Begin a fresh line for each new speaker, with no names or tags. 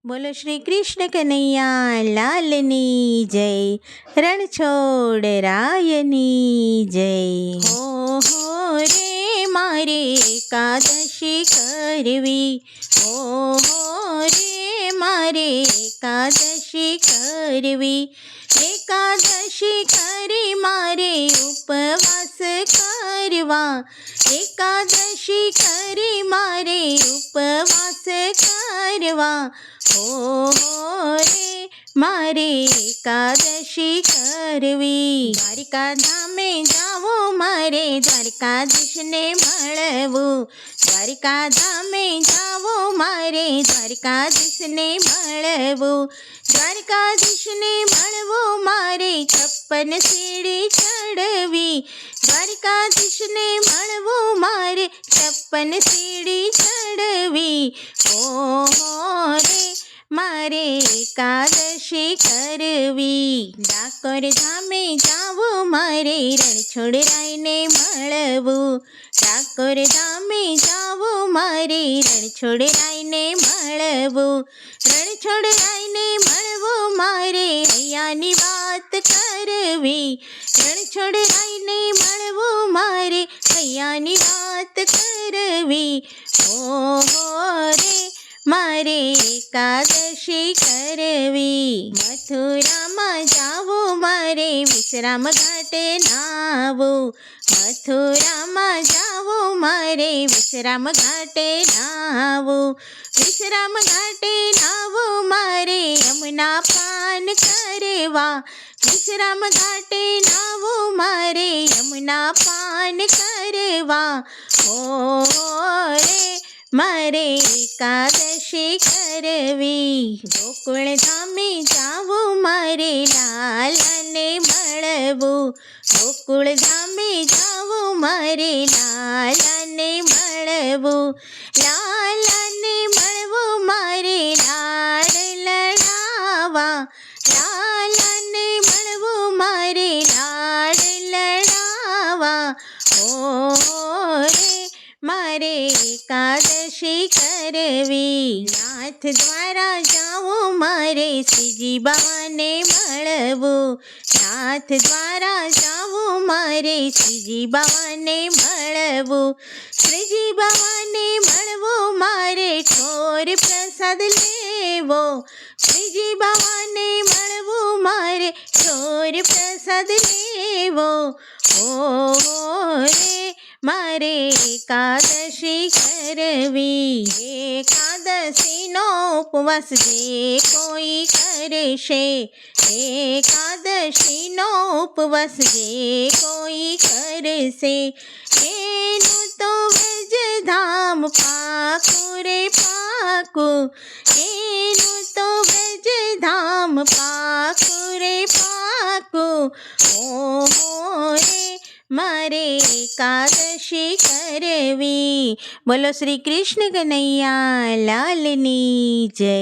બોલો શ્રી કૃષ્ણ કનૈયા લાલની જય, રણછોડરાયની જય. હો રે મારે એકાદશી કરવી, હો રે મારે એકાદશી કરવી, એકાદશી કરી મારે ઉપવાસ કરવા, એકાદશી કરી મારે ઉપવાસ કરવા. હો રે મારે એકાદશી કરવી. દ્વારિકા ધામે જાવું મારે દ્વારકાધીશને મળવું, દ્વારિકા ધામે જાવું મારે દ્વારકાધીશને મળવું, દ્વારકાધીશને મળવું મારે 56 સીડી ચડવી, દ્વારકાધીશને મળવું મારે 56 સીડી ચડવી. હો રે મારે એકાદશી કરવી. ડાકોર ધામે જાવું મારે રણછોડરાયને મળવું, ડાકોર ધામે જાવું મારે રણછોડરાયને મળવું, રણછોડરાયને મળવું મારે હૈયાની વાત કરવી, રણછોડરાયને મળવું મારે હૈયાની વાત કરવી. હો રે મારે એકાદશી કરવી. મથુરામાં જાવું મારે વિશ્રામ ઘાટે નાવું, મથુરામાં જાવું મારે વિશ્રામ ઘાટે નાવું, વિશ્રામ ઘાટે નાવું મારે યમુના પાન કરવા, વિશ્રામ ઘાટે નાવું મારે યમુના પાન કરવા. હો રે મારે એકાદશી કરવી. ગોકુળ ધામે જાવું મારે લાલાને મળવું, ગોકુળ ધામે જાવું મારે લાલાને મળવું, લાલાને મળવું મારે લાડ લડાવા, લાલાને મળવું મારે લાડ લડાવા. હો રે મારે એકાદશી કરવી. નાથ દ્વારા જાવું મારે શ્રીજી બાવાને મળવું, નાથ દ્વારા જાવું મારે શ્રીજી બાવાને મળવું, શ્રીજી બાવાને મળવું મારે ઠોર પ્રસાદ લેવો, શ્રીજી બાવાને મળવું મારે ઠોર પ્રસાદ લેવો. હો રે મારે એકાદશી કરવી. એકાદશીનો ઉપવાસ જે કોઈ કરશે, એકાદશીનો ઉપવાસ જે કોઈ કરશે, એનું તો વ્રજધામ પાકું રે પાકું, એનું તો વ્રજધામ પાકું રે પાકું. હો રે મારે એકાદશી કરવી. બોલો શ્રી કૃષ્ણ કનૈયા લાલની જય.